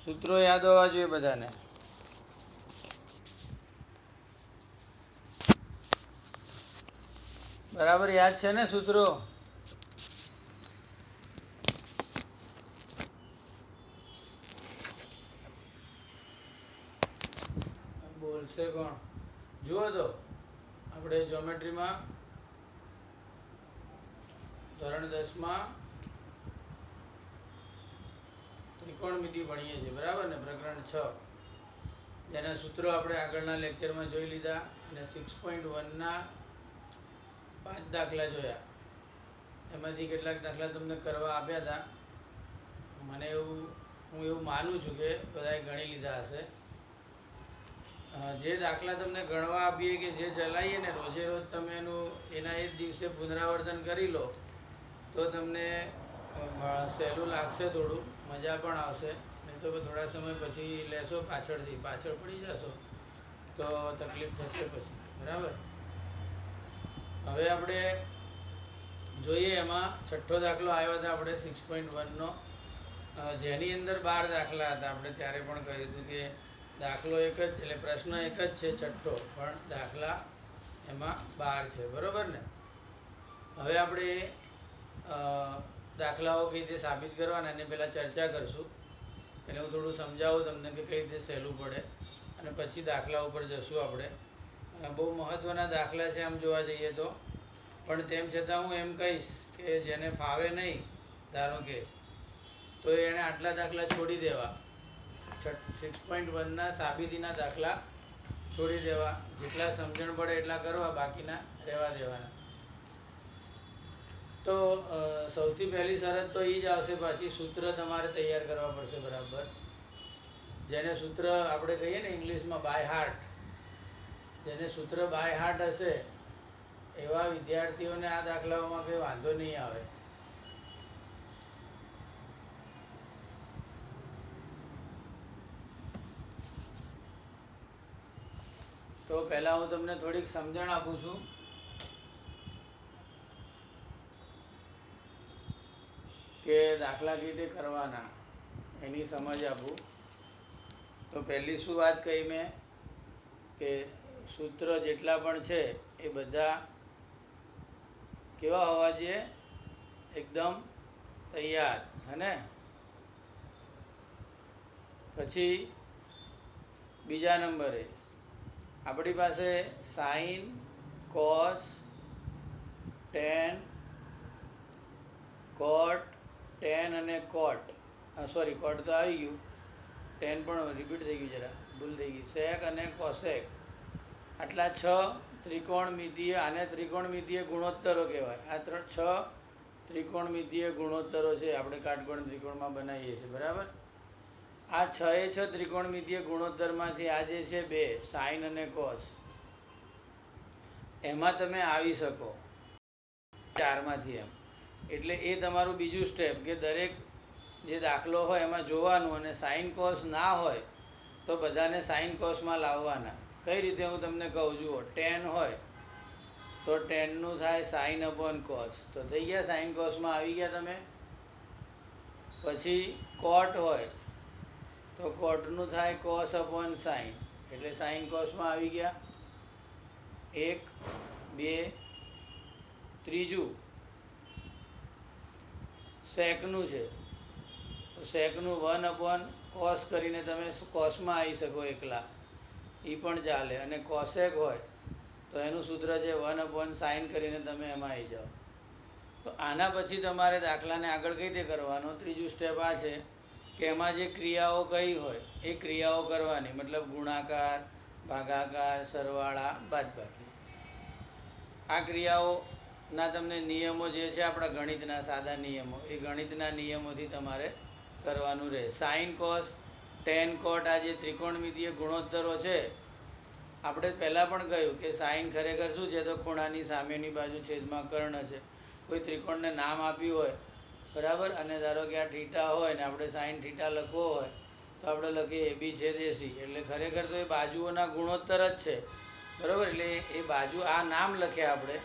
સૂત્રો યાદ હોવા જોઈએ બધાને. બરાબર યાદ છે ને સૂત્રો? બોલશે કોણ? જુઓ તો આપણે જ્યોમેટ્રીમાં ધોરણ 10માં ત્રિકોણમિતિ ભણીએ છીએ, બરાબર ને? પ્રકરણ 6 જેના સૂત્રો આપણે આગળના લેક્ચરમાં જોઈ લીધા અને 6.1ના 5 દાખલા જોયા. એમાંથી કેટલાક દાખલા તમને કરવા આપ્યા હતા. હું એવું માનું છું કે બધાએ ગણી લીધા હશે. જે દાખલા તમને ગણવા આપીએ કે જે ચલાવીએ ને રોજે રોજ તમે એના એ જ દિવસે પુનરાવર્તન કરી લો તો તમને સહેલું લાગશે, થોડું મજા પણ આવશે. નહીં તો થોડા સમય પછી લેશો પાછળ પડી જશો તો તકલીફ થશે પછી, બરાબર? હવે આપણે જોઈએ એમાં છઠ્ઠો દાખલો આવ્યો હતો આપણે 6.1નો, જેની અંદર 12 દાખલા હતા. આપણે ત્યારે પણ કહ્યું હતું કે દાખલો એક જ, એટલે પ્રશ્ન એક જ છે છઠ્ઠો, પણ દાખલા એમાં 12 છે, બરાબર ને? હવે આપણે દાખલાઓ કઈ રીતે સાબિત કરવાના એની પહેલાં ચર્ચા કરશું. એટલે હું થોડું સમજાવું તમને કે કઈ રીતે સહેલું પડે અને પછી દાખલા ઉપર જશું આપણે. બહુ મહત્ત્વના દાખલા છે આમ જોવા જઈએ તો, પણ તેમ છતાં હું એમ કહીશ કે જેને ફાવે નહીં, ધારો કે, તો એણે આટલા દાખલા છોડી દેવા. 6.1ના સાબિતીના દાખલા છોડી દેવા. જેટલા સમજણ પડે એટલા કરવા, બાકીના રહેવા દેવાના. તો સૌથી પહેલી શરત તો એ જ આવશે, પાછી સૂત્ર તમારે તૈયાર કરવા પડશે, બરાબર? જેને સૂત્ર આપણે કહીએ ને ઇંગ્લિશમાં બાય હાર્ટ, જેને સૂત્ર બાય હાર્ટ હશે એવા વિદ્યાર્થીઓને આ દાખલાઓમાં કંઈ વાંધો નહીં આવે. તો પહેલાં હું તમને થોડીક સમજણ આપું છું. કે દાખલા કેવી રીતે કરવાના એની સમજ આપું. તો પહેલી શું વાત કહી મેં કે સૂત્ર જેટલા પણ છે એ બધા કેવા હોવા જોઈએ? એકદમ તૈયાર, હે ને? પછી બીજા નંબરે આપણી પાસે સાઇન, કોસ, ટેન, કોટ, ટેન અને કોટ, સોરી કોટ તો આવી ગયું, ટેન પણ રિપીટ થઈ ગયું, જરા ભૂલ થઈ ગઈ. સેક અને કોસેક, આટલા 6 ત્રિકોણમિતિય, આને ત્રિકોણમિતિય ગુણોત્તરો કહેવાય. આ 6 ત્રિકોણમિતિય ગુણોત્તરો છે, આપણે કાટકોણ ત્રિકોણમાં બનાવીએ છીએ, બરાબર? આ 6 ત્રિકોણમિતિય ગુણોત્તરમાંથી આ જે છે 2 સાઇન અને કોસ, એમાં તમે આવી શકો 4માંથી એમ. એટલે એ તમારું બીજું સ્ટેપ, કે દરેક જે દાખલો હોય એમાં જોવાનું, અને સાઇન કોસ ના હોય તો બધાને સાઇન કોસમાં લાવવાના. કઈ રીતે હું તમને કહું. જુઓ, ટેન હોય તો ટેનનું થાય સાઇન અપોન કોસ, તો થઈ ગયા સાઇન કોસમાં આવી ગયા તમે. પછી કોટ હોય તો કોટનું થાય કોસ અપોન સાઇન, એટલે સાઇન કોસમાં આવી ગયા. 1 2 ત્રીજું સેકનું છે તો સેકનું 1 અપોન કોસ કરીને તમે કોસમાં આવી શકો એકલા, એ પણ ચાલે. અને કોસેક હોય તો એનું સૂત્ર છે 1 અપોન સાઇન કરીને તમે એમાં આવી જાઓ. તો આના પછી તમારે દાખલાને આગળ કઈ રીતે કરવાનો? ત્રીજું સ્ટેપ આ છે કે એમાં જે ક્રિયાઓ કઈ હોય એ ક્રિયાઓ કરવાની, મતલબ ગુણાકાર, ભાગાકાર, સરવાળા, બાદબાકી. આ ક્રિયાઓના તમને નિયમો જે છે આપણા ગણિતના સાદા નિયમો, એ ગણિતના નિયમોથી તમારે કરવાનું રહે. સાઇન, કોસ, ટેન, કોટ, આ જે ત્રિકોણમિતિય ગુણોત્તરો છે, આપણે પહેલાં પણ કહ્યું કે સાઇન ખરેખર શું છે? તો ખૂણાની સામેની બાજુ છેદમાં કર્ણ છે. કોઈ ત્રિકોણને નામ આપ્યું હોય, બરાબર, અને ધારો કે આ થીટા હોય ને આપણે સાઇન થીટા લખવો હોય તો આપણે લખીએ AB છેદ AC, એટલે ખરેખર તો એ બાજુઓના ગુણોત્તર જ છે, બરાબર? એટલે એ બાજુ, આ નામ લખ્યા આપણે,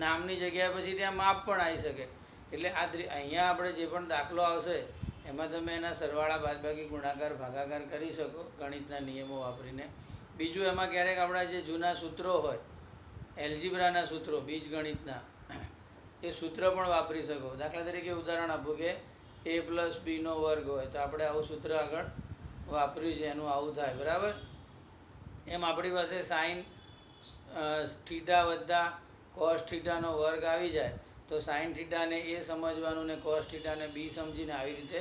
નામની જગ્યાએ પછી ત્યાં માપ પણ આવી શકે. એટલે આ અહીંયા આપણે જે પણ દાખલો આવશે એમાં તમે એના સરવાળા બાદબાકી ગુણાકાર ભાગાકાર કરી શકો ગણિતના નિયમો વાપરીને. બીજું એમાં ક્યારેક આપણા જે જૂના સૂત્રો હોય, એલ્જીબ્રાના સૂત્રો, બીજગણિતના, એ સૂત્ર પણ વાપરી શકો. દાખલા તરીકે ઉદાહરણ આપું કે a પ્લસ બીનો વર્ગ હોય તો આપણે આવું સૂત્ર આગળ વાપર્યું છે, એનું આવું થાય, બરાબર. એમ આપણી પાસે સાઈન થીટા વત્તા કોસ થીટાનો વર્ગ આવી જાય તો સાઈન થીટાને એ સમજવાનું ને કોસ થીટાને બી સમજીને આવી રીતે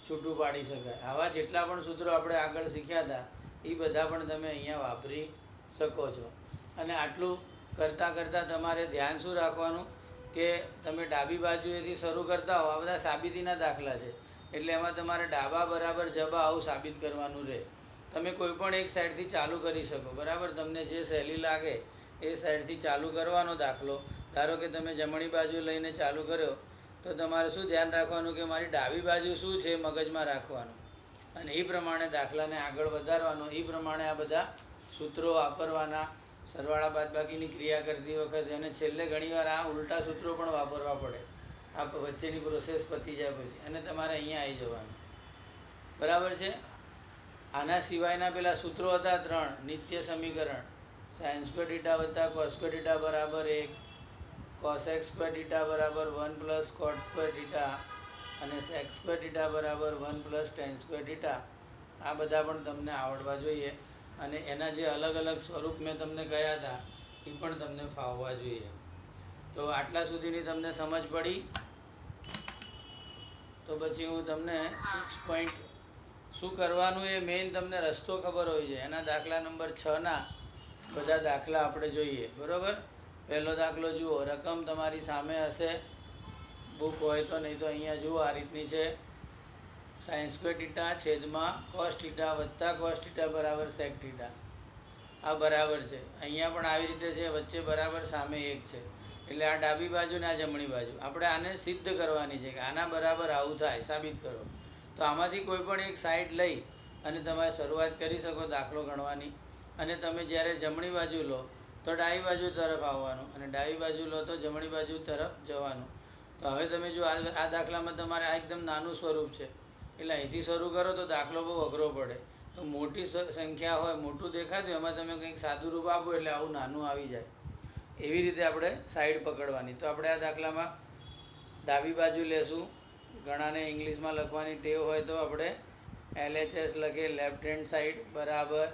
છૂટું પાડી શકાય. આવા જેટલા પણ સૂત્રો આપણે આગળ શીખ્યા હતા એ બધા પણ તમે અહીંયા વાપરી શકો છો. અને આટલું કરતાં કરતાં તમારે ધ્યાન શું રાખવાનું કે તમે ડાબી બાજુએથી શરૂ કરતા હો. આ બધા સાબિતીના દાખલા છે એટલે એમાં તમારે ડાબા બરાબર જબા આવું સાબિત કરવાનું રહે. તમે કોઈ પણ એક સાઈડથી ચાલુ કરી શકો, બરાબર. તમને જે સહેલી લાગે એ સાઈડથી ચાલુ કરવાનો દાખલો. ધારો કે તમે જમણી બાજુ લઈને ચાલુ કર્યો તો તમારે શું ધ્યાન રાખવાનું કે મારી ડાબી બાજુ શું છે મગજમાં રાખવાનું અને એ પ્રમાણે દાખલાને આગળ વધારવાનો. એ પ્રમાણે આ બધા સૂત્રો વાપરવાના, સરવાળા બાદબાકીની ક્રિયા કરતી વખતે. અને છેલ્લે ઘણીવાર આ ઉલટા સૂત્રો પણ વાપરવા પડે આ વચ્ચેની પ્રોસેસ પતી જાય પછી, અને તમારે અહીંયા આવી જવાનું, બરાબર છે. આના સિવાયના પેલા સૂત્રો હતા 3 નિત્ય સમીકરણ: સાઇન સ્ક્વેર થીટા વત્તા કોસ સ્ક્વેર થીટા બરાબર 1, કોસ એક્સ સ્ક્વેર થીટા બરાબર 1 પ્લસ કોટ સ્ક્વેર થીટા, અને સેક્સ સ્ક્વેર થીટા બરાબર 1 પ્લસ ટેન સ્ક્વેર થીટા. આ બધા પણ તમને આવડવા જોઈએ. અને એના જે અલગ અલગ સ્વરૂપ મેં તમને કહ્યા હતા એ પણ તમને ફાવવા જોઈએ. તો આટલા સુધીની તમને સમજ પડી તો પછી હું તમને 6 શું કરવાનું એ મેઇન તમને રસ્તો ખબર હોય છે. એના દાખલા નંબર 6ના બધા દાખલા આપણે જોઈએ, બરાબર. પહેલો દાખલો જુઓ, રકમ તમારી સામે હશે, બુક હોય તો, નહીં તો અહીંયા જુઓ આ રીતની છે. સાઇન સ્ક્વેર થીટા છેદમાં કોસ થીટા વત્તા કોસ થીટા બરાબર સેક થીટા. આ બરાબર છે. અહીંયા પણ આવી રીતે છે, વચ્ચે બરાબર સામે 1 છે. એટલે આ ડાબી બાજુ ને આ જમણી બાજુ આપણે આને સિદ્ધ કરવાની છે કે આના બરાબર આવું થાય, સાબિત કરો. તો આમાંથી કોઈ પણ એક સાઈડ લઈ અને તમારે શરૂઆત કરી શકો દાખલો ગણવાની. અને તમે જ્યારે જમણી બાજુ લો તો ડાબી બાજુ તરફ આવવાનું, અને ડાબી બાજુ લો તો જમણી બાજુ તરફ જવાનું. તો હવે તમે જો આ દાખલામાં તમારે આ એકદમ નાનું સ્વરૂપ છે એટલે અહીંથી શરૂ કરો તો દાખલો બહુ અઘરો પડે. તો મોટી સંખ્યા હોય, મોટું દેખાતું, એમાં તમે કંઈક સાદું રૂપ આપો એટલે આવું નાનું આવી જાય. એવી રીતે આપણે સાઈડ પકડવાની. તો આપણે આ દાખલામાં ડાબી બાજુ લેશું. ઘણાને ઇંગ્લિશમાં લખવાની ટેવ હોય તો આપણે LHS લખીએ, લેફ્ટ હેન્ડ સાઈડ બરાબર.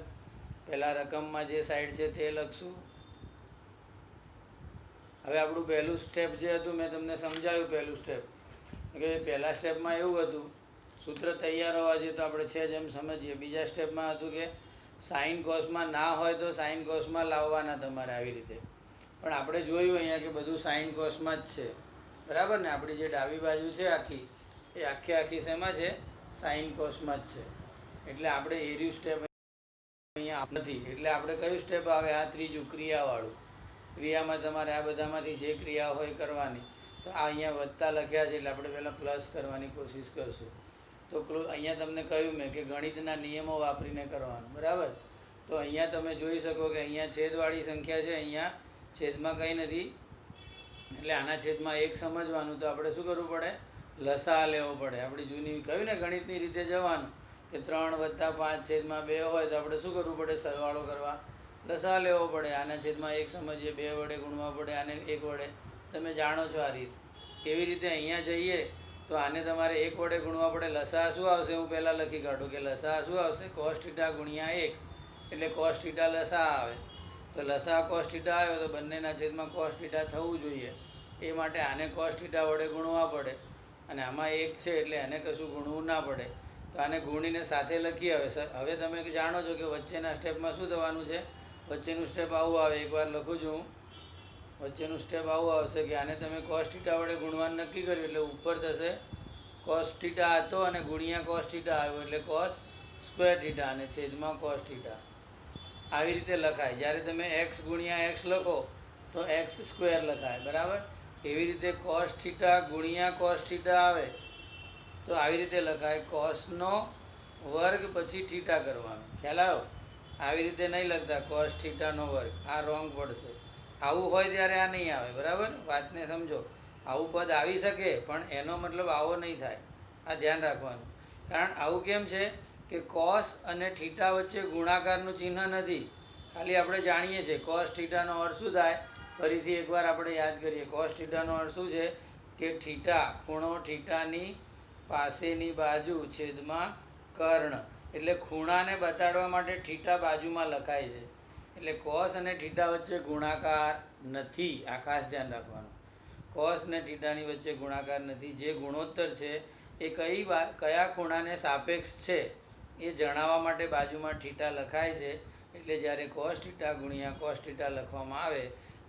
પહેલાં રકમમાં જે સાઈડ છે તે લખશું. હવે આપણું પહેલું સ્ટેપ જે હતું મેં તમને સમજાવ્યું. પહેલું સ્ટેપ કે પહેલા સ્ટેપમાં એવું હતું સૂત્ર તૈયાર હોવા જોઈએ તો આપણે છે જ એમ સમજીએ. બીજા સ્ટેપમાં હતું કે સાઈન કોસમાં ના હોય તો સાઈન કોસમાં લાવવાના તમારે આવી રીતે. પણ આપણે જોયું અહીંયા કે બધું સાઈન કોસમાં જ છે, બરાબર ને. આપણી જે ડાબી બાજુ છે આખી એ આખી શેમાં છે? સાઈન કોસમાં જ છે. એટલે આપણે એર્યું સ્ટેપ અહીંયા નથી. એટલે આપણે કયું સ્ટેપ આવે? આ ત્રીજું, ક્રિયાવાળું. ક્રિયામાં તમારે આ બધામાંથી જે ક્રિયા હોય કરવાની. તો આ અહીંયા વત્તા લખ્યા છે એટલે આપણે પહેલાં પ્લસ કરવાની કોશિશ કરશું. તો અહીંયા તમને કહ્યું મેં કે ગણિતના નિયમો વાપરીને કરવાનું, બરાબર. તો અહીંયા તમે જોઈ શકો કે અહીંયા છેદવાળી સંખ્યા છે, અહીંયા છેદમાં કંઈ નથી એટલે આના છેદમાં 1 સમજવાનું. તો આપણે શું કરવું પડે? લસા લેવો પડે. આપણી જૂની કહ્યું ને ગણિતની રીતે જવાનું કે 3 + 5 છેદમાં 2 હોય તો આપણે શું કરવું પડે? સરવાળો કરવા લસા લેવો પડે. આના છેદમાં 1 સમજીએ, 2 વડે ગુણવા પડે, આને 1 વડે. તમે જાણો છો આ રીત. કેવી રીતે અહીંયા જઈએ તો આને તમારે 1 વડે ગુણવા પડે. લસા શું આવશે? હું પહેલાં લખી કાઢું કે લસા શું આવશે? કોસ થીટા ગુણ્યા 1 એટલે કોસ થીટા લસા આવે. તો લસા કોસ થીટા આવ્યો તો બંનેના છેદમાં કોસ થીટા થવું જોઈએ. એ માટે આને કોસ થીટા વડે ગુણવા પડે, અને આમાં 1 છે એટલે એને કશું ગુણવું ના પડે. તો આને ગુણીને સાથે લખીએ. હવે તમે જાણો છો કે વચ્ચેના સ્ટેપમાં શું થવાનું છે? વચ્ચેનું સ્ટેપ આવું આવે. એકવાર લખું છું. વચ્ચેનું સ્ટેપ આવું આવશે કે આને તમે કોસ થીટા વડે ગુણવાનું નક્કી કર્યું એટલે ઉપર થશે કોસ થીટા હતો અને ગુણ્યા કોસ થીટા આવ્યો એટલે કોસ સ્ક્વેર થીટા અને છેદમાં કોસ થીટા. આવી રીતે લખાય. જ્યારે તમે એક્સ ગુણ્યા એક્સ લખો તો એક્સ સ્ક્વેર લખાય, બરાબર. એવી રીતે કોસ થીટા ગુણ્યા કોસ થીટા આવે તો આવી રીતે લખાય. કોસનો વર્ગ પછી થીટા કરવાનો. ખ્યાલ આવ્યો? આવી રીતે નહીં લખતા કોસ થીટાનો વર્ગ, આ રોંગ પડશે. આવું હોય ત્યારે આ નહીં આવે, બરાબર. વાતને સમજો. આવું પદ આવી શકે પણ એનો મતલબ આવો નહીં થાય. આ ધ્યાન રાખવાનું. કારણ આવું કેમ છે કે કોસ અને થીટા વચ્ચે ગુણાકારનું ચિહ્ન નથી. ખાલી આપણે જાણીએ છીએ કોસ થીટાનો અર્થ શું થાય, ફરીથી એકવાર આપણે યાદ કરીએ. કોસ થીટાનો અર્થ શું છે કે થીટા, ખૂણો થીટાની પાસેની બાજુ છેદમાં કર્ણ. એટલે ખૂણાને બતાડવા માટે થીટા બાજુમાં લખાય છે. એટલે કોસ અને થીટા વચ્ચે ગુણાકાર નથી, આ ખાસ ધ્યાન રાખવાનું. કોસ અને થીટાની વચ્ચે ગુણાકાર નથી. જે ગુણોત્તર છે એ કયા ખૂણાને સાપેક્ષ છે એ જણાવવા માટે બાજુમાં થીટા લખાય છે. એટલે જ્યારે કોસ થીટા ગુણ્યા કોસ થીટા લખવામાં આવે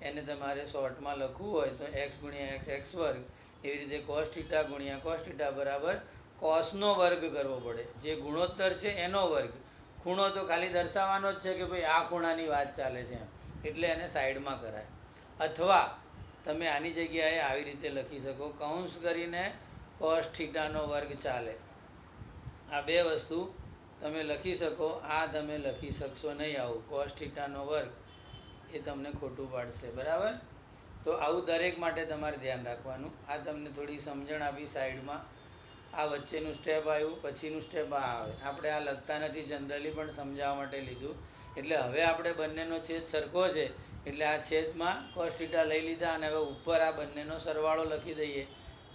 એને તમારે શોર્ટમાં લખવું હોય તો એક્સ ગુણ્યા એક્સ એક્સ વર્ગ, એવી રીતે કોસ થીટા ગુણ્યા કોસ થીટા બરાબર કોસનો વર્ગ કરવો પડે, જે ગુણોત્તર છે એનો વર્ગ. ખૂણો તો ખાલી દર્શાવવાનો જ છે કે ભાઈ આ ખૂણાની વાત ચાલે છે એમ, એટલે એને સાઈડમાં કરાય. અથવા તમે આની જગ્યાએ આવી રીતે લખી શકો, કૌંસ કરીને કોસ થીટાનો વર્ગ ચાલે. આ બે વસ્તુ તમે લખી શકો. આ તમે લખી શકશો નહીં આવું, કોસ થીટાનો વર્ગ, એ તમને ખોટું પાડશે. બરાબર? તો આવું દરેક માટે તમારે ધ્યાન રાખવાનું. આ તમને થોડી સમજણ આપી સાઈડમાં. આ વચ્ચેનું સ્ટેપ આવ્યું, પછીનું સ્ટેપ આ આવે. આપણે આ લખતા નથી, જનરલી પણ સમજાવવા માટે લીધું. એટલે હવે આપણે બંનેનો છેદ સરખો છે એટલે આ છેદમાં કોસ થીટા લઈ લીધા અને હવે ઉપર આ બંનેનો સરવાળો લખી દઈએ.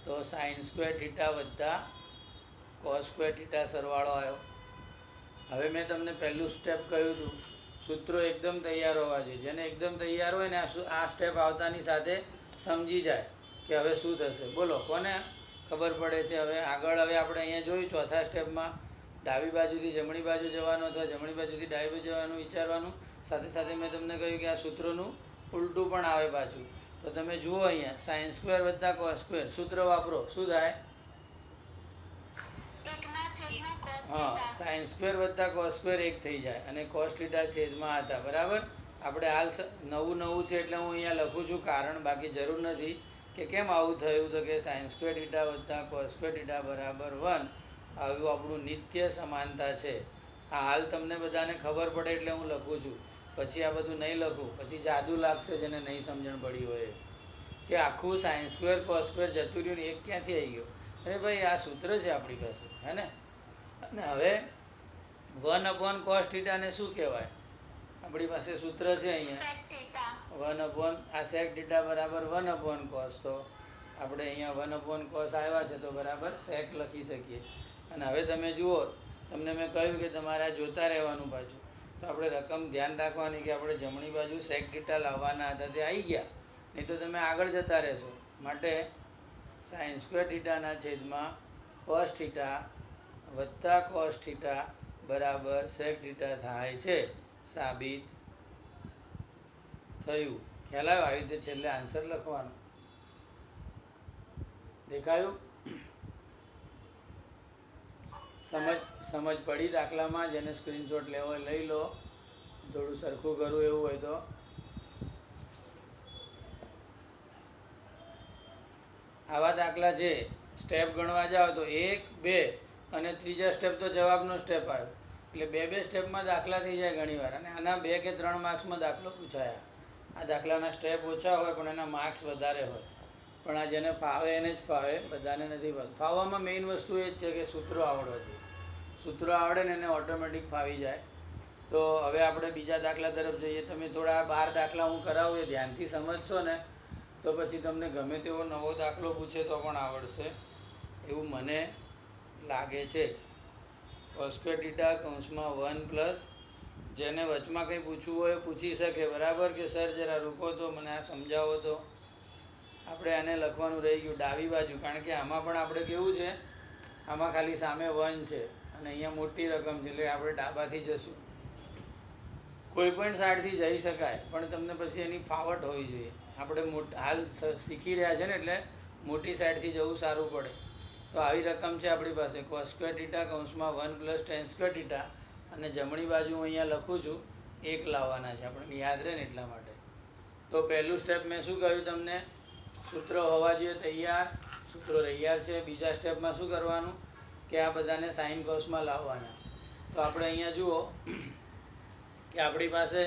તો સાઇન સ્ક્વેર થીટા વત્તા કોસ સ્ક્વેર થીટા સરવાળો આવ્યો. હવે મેં તમને પહેલું સ્ટેપ કહ્યું હતું, સૂત્રો એકદમ તૈયાર હોવા જોઈએ. જેને એકદમ તૈયાર હોય ને આ સ્ટેપ આવતાની સાથે સમજી જાય કે હવે શું થશે. બોલો, કોને ખબર પડે છે? હવે આગળ હવે આપણે અહીંયા જોયું ચોથા સ્ટેપમાં ડાબી બાજુથી જમણી બાજુ જવાનું અથવા જમણી બાજુથી ડાબી બાજુ જવાનું વિચારવાનું. સાથે સાથે મેં તમને કહ્યું કે આ સૂત્રોનું ઉલટું પણ આવે પાછું. તો તમે જુઓ અહીંયા સાઇન સ્ક્વેર વત્તા કોસ સ્ક્વેર સૂત્ર વાપરો, શું થાય? હા, સાઇન સ્ક્વેર વત્તા કોસ સ્ક્વેર એક થઈ જાય અને કોસ થીટા છેદમાં હતા. બરાબર? આપણે હાલ નવું છે એટલે હું અહીંયા લખું છું કારણ, બાકી જરૂર નથી કે કેમ આવું થયું. તો કે સાઇન સ્ક્વેર થીટા વત્તા કોસ સ્ક્વેર થીટા બરાબર 1 આવ્યું આપણું નિત્ય સમાનતા છે. આ હાલ તમને બધાને ખબર પડે એટલે હું લખું છું, પછી આ બધું નહીં લખું, પછી જાદુ લાગશે જેને નહીં સમજણ પડી હોય કે આખું સાઇન સ્ક્વેર કોસ સ્ક્વેર જતું રહ્યું ને એક ક્યાંથી આવી ગયો. અરે ભાઈ, આ સૂત્ર છે આપણી પાસે, હે ને? અને હવે 1 કોસ થીટાને શું કહેવાય? આપણી પાસે સૂત્ર છે અહીંયા 1 આ સેક થીટા બરાબર 1 કોસ. તો આપણે અહીંયા 1 કોસ આવ્યા છે તો બરાબર સેક લખી શકીએ. અને હવે તમે જુઓ, તમને મેં કહ્યું કે તમારે આ જોતા રહેવાનું પાછું. તો આપણે રકમ ધ્યાન રાખવાની કે આપણે જમણી બાજુ સેક થીટા લાવવાના હતા, તે આવી ગયા, નહીં તો તમે આગળ જતા રહેશો. માટે સાઇન સ્ક્વેર થીટાના છેદમાં કોસ થીટા વત્તા કોસ થીટા બરાબર સેક થીટા થાય છે, સાબિત થયું. ખ્યાલ આવ્યો? આવી રીતે છેલ્લે આન્સર લખવાનો. દેખાયું? સમજ પડી દાખલામાં? જેને સ્ક્રીનશોટ લેવો હોય લઈ લો. થોડું સરખું કરવું એવું હોય તો. આવા દાખલા છે, સ્ટેપ ગણવા જાઓ તો 1, 2 અને ત્રીજા સ્ટેપ તો જવાબનો સ્ટેપ આવ્યો. એટલે બે સ્ટેપમાં દાખલા થઈ જાય ઘણીવાર. અને આના 2 કે 3 માર્ક્સમાં દાખલો પૂછાયા. આ દાખલાના સ્ટેપ ઓછા હોય પણ એના માર્ક્સ વધારે હોય. પણ આ જેને ફાવે એને જ ફાવે, બધાને નથી ફાવતું. ફાવવામાં મેઇન વસ્તુ એ જ છે કે સૂત્રો આવડવા જોઈએ. સૂત્રો આવડે ને એને ઓટોમેટિક ફાવી જાય. તો હવે આપણે બીજા દાખલા તરફ જઈએ. તમે થોડા 12 દાખલા હું કરાવું એ ધ્યાનથી સમજશો ને તો પછી તમને ગમે તેવો નવો દાખલો પૂછે તો પણ આવડશે એવું મને લાગે છે. કોસ સ્ક્વેર થીટા કૌંસમાં 1 પ્લસ, જેને વચમાં કંઈ પૂછવું હોય પૂછી શકે. બરાબર? કે સર જરા રૂકો તો મને આ સમજાવો. તો આપણે આને લખવાનું રહી ગયું ડાબી બાજુ, કારણ કે આમાં પણ આપણે કેવું છે, આમાં ખાલી સામે 1 છે અને અહીંયા મોટી રકમ છે એટલે આપણે ડાબાથી જશું. કોઈ પણ સાઈડથી જઈ શકાય પણ તમને પછી એની ફાવટ હોવી જોઈએ. આપણે હાલ શીખી રહ્યા છે ને એટલે મોટી સાઈડથી જવું સારું પડે. તો આવી રકમ છે આપણી પાસે કોસ સ્ક્વેર થીટા કૌંસમાં 1 પ્લસ ટેન સ્ક્વેર થીટા અને જમણી બાજુ હું અહીંયા લખું છું 1 લાવવાના છે, આપણને યાદ રહે ને એટલા માટે. તો પહેલું સ્ટેપ મેં શું કહ્યું તમને? સૂત્રો હોવા જોઈએ તૈયાર, સૂત્રો તૈયાર છે. બીજા સ્ટેપમાં શું કરવાનું કે આ બધાને સાઇન કોસમાં લાવવાના. તો આપણે અહીંયા જુઓ કે આપણી પાસે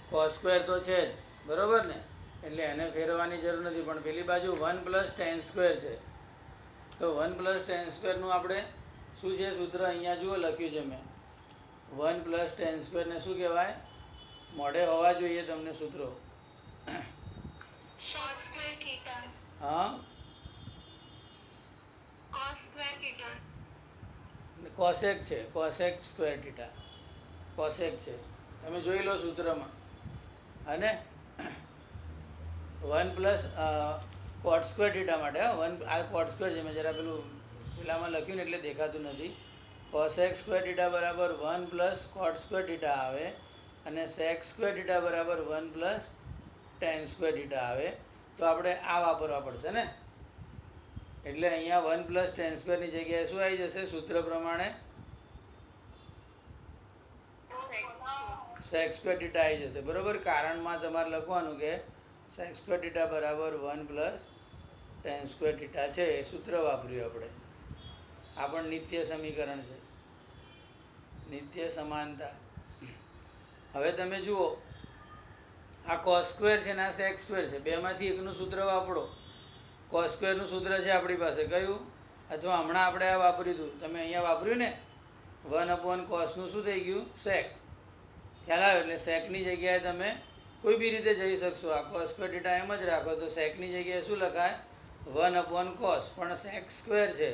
કોસ સ્ક્વેર તો છે જ, બરાબર ને? એટલે એને ફેરવવાની જરૂર નથી. પણ પેલી બાજુ 1 પ્લસ ટેન સ્ક્વેર છે. તો 1 પ્લસ ટેન સ્ક્વેરનું આપણે શું છે સૂત્ર? અહીંયા જુઓ લખ્યું છે મેં, 1 પ્લસ ટેન સ્ક્વેરને શું કહેવાય? મોઢે હોવા જોઈએ તમને સૂત્રો. cos square theta. હા, Cos square theta. કોસેક છે, કોસેક સ્ક્વેર થીટા, કોસેક છે. તમે જોઈ લો સૂત્રમાં. અને 1 પ્લસ કોટ સ્ક્વેર થીટા માટે, હા, આ કોટ સ્ક્વેર છે, મેં જરા પેલામાં લખ્યું ને એટલે દેખાતું નથી. કોસેક સ્ક્વેર થીટા બરાબર 1 પ્લસ કોટ સ્ક્વેર થીટા આવે, અને સેક સ્ક્વેર થીટા બરાબર 1 પ્લસ ટેન સ્ક્વેર થીટા આવે. તો આપણે આ વાપરવા પડશે ને. એટલે અહીંયા 1 પ્લસ ટેન સ્ક્વેરની જગ્યાએ શું આવી જશે સૂત્ર પ્રમાણે? સેક સ્ક્વેર થીટા આવી જશે. બરોબર. કારણમાં તમારે લખવાનું કે સેક સ્ક્વેર થીટા બરાબર 1 પ્લસ ટેન સ્ક્વેર થીટા છે. એ સૂત્ર વાપર્યું આપણે. આ પણ નિત્ય સમીકરણ છે, નિત્ય સમાનતા. હવે તમે જુઓ, આ કોસ સ્ક્વેર છે ને આ સેક સ્ક્વેર છે, બેમાંથી એકનું સૂત્ર વાપરો. કોસ સ્ક્વેરનું સૂત્ર છે આપણી પાસે કયું? અથવા હમણાં આપણે આ વાપર્યું હતું, તમે અહીંયા વાપર્યું ને, 1 કોસનું શું થઈ ગયું? સેક. ખ્યાલ આવે? એટલે સેકની જગ્યાએ તમે કોઈ બી રીતે જઈ શકશો. આ કોસ સ્ક્વેર થીટા એમ જ રાખો તો સેકની જગ્યાએ શું લખાય? 1 કોસ. પણ સેક સ્ક્વેર છે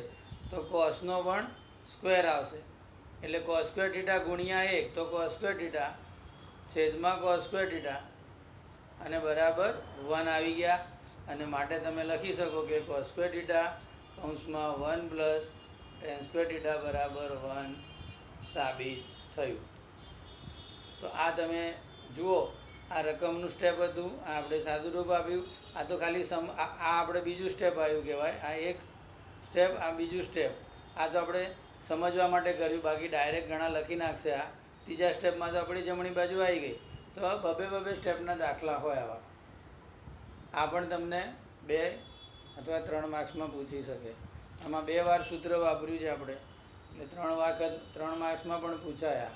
તો કોસનો પણ સ્ક્વેર આવશે. એટલે કોસ સ્ક્વેર થીટા ગુણ્યા 1 તો કોસ સ્ક્વેર થીટા છેદમાં કોસ સ્ક્વેર થીટા અને બરાબર 1 આવી ગયા. અને માટે તમે લખી શકો કે કોસ સ્ક્વેર થીટા કૌંસમાં 1 પ્લસ ટેન સ્ક્વેર થીટા બરાબર 1 સાબિત થયું. તો આ તમે જુઓ, આ રકમનું સ્ટેપ હતું, આ આપણે સાદું રૂપ આપ્યું. આ તો ખાલી આ આપણે બીજું સ્ટેપ આવ્યું કહેવાય. આ એક સ્ટેપ, આ બીજું સ્ટેપ. આ તો આપણે સમજવા માટે કર્યું, બાકી ડાયરેક્ટ ઘણા લખી નાખશે. આ ત્રીજા સ્ટેપમાં તો આપણી જમણી બાજુ આવી ગઈ. તો આ બબે સ્ટેપના દાખલા હોય આવા. આ પણ તમને 2 અથવા 3 માર્ક્સમાં પૂછી શકે. આમાં 2 વાર સૂત્ર વાપર્યું છે આપણે, એટલે 3 વખત 3 માર્ક્સમાં પણ પૂછાયા.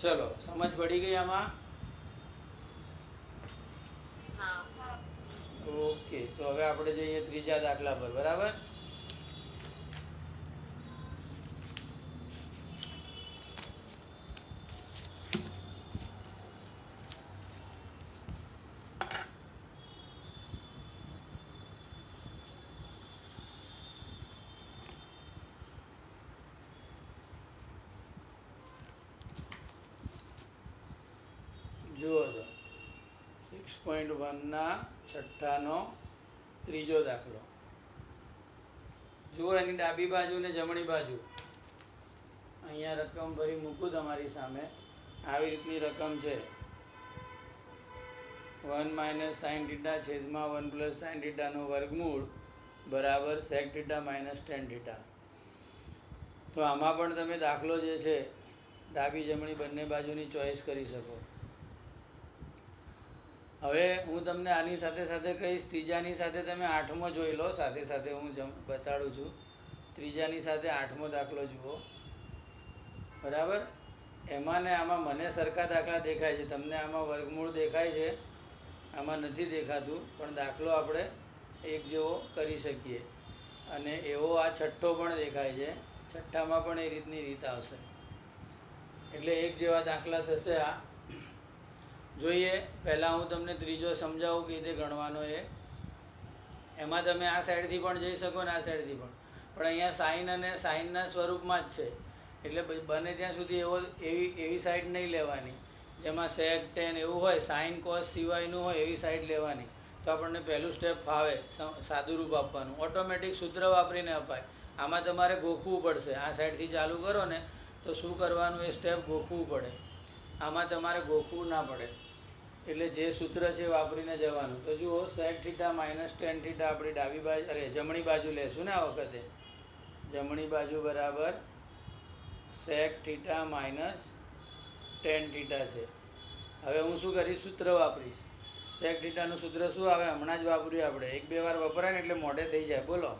ચલો, સમજ પડી ગઈ આમાં? ઓકે. તો હવે આપણે જઈએ ત્રીજા દાખલા પર. બરાબર. જુઓ તો 6.1ના છઠ્ઠાનો ત્રીજો દાખલો. જુઓ, એની ડાબી બાજુ ને જમણી બાજુ અહીંયા રકમ ભરી મૂકું તમારી સામે. આવી રીતની રકમ છે. 1 માઇનસ સાઇન થીટા છેદમાં 1 પ્લસ સાઇન થીટાનું વર્ગમૂળ બરાબર sec theta minus tan theta. તો આમાં પણ તમે દાખલો જે છે ડાબી જમણી બંને બાજુની ચોઈસ કરી શકો. હવે હું તમને આની સાથે સાથે કહીશ, ત્રીજાની સાથે તમે 8મો જોઈ લો. સાથે સાથે હું બતાડું છું. ત્રીજાની સાથે 8મો દાખલો જુઓ. બરાબર. એમાં ને આમાં મને સરખા દાખલા દેખાય છે, તમને આમાં વર્ગમૂળ દેખાય છે, આમાં નથી દેખાતું. પણ દાખલો આપણે એક જેવો કરી શકીએ. અને એવો આ છઠ્ઠો પણ દેખાય છે. છઠ્ઠામાં પણ એ રીતની રીત આવશે. એટલે એક જેવા દાખલા થશે આ. જોઈએ, પહેલાં હું તમને ત્રીજો સમજાવું કે રીતે ગણવાનો એ. એમાં તમે આ સાઈડથી પણ જઈ શકો ને આ સાઈડથી પણ. પણ અહીંયા સાઇન અને સાઇનના સ્વરૂપમાં જ છે. એટલે બને ત્યાં સુધી એવી સાઈડ નહીં લેવાની જેમાં સેક ટેન એવું હોય, સાઇન કોસ સિવાયનું હોય એવી સાઈડ લેવાની. તો આપણને પહેલું સ્ટેપ ફાવે, સાદું રૂપ આપવાનું. ઓટોમેટિક સૂત્ર વાપરીને અપાય. આમાં તમારે ગોખવું પડશે. આ સાઈડથી ચાલુ કરો ને તો શું કરવાનું એ સ્ટેપ ગોખવું પડે. આમાં તમારે ગોખવું ના પડે. એટલે જે સૂત્ર છે વાપરીને જવાનું. તો જુઓ, sec theta minus tan theta આપણી ડાબી બાજુ, જમણી બાજુ લેશું ને આ વખતે. જમણી બાજુ બરાબર sec theta minus tan theta છે. હવે હું શું કરીશ? સૂત્ર વાપરીશ. સેક થીટાનું સૂત્ર શું આવે? હમણાં જ વાપર્યું આપણે. 1-2 વાર વપરાય ને એટલે મોઢે થઈ જાય. બોલો.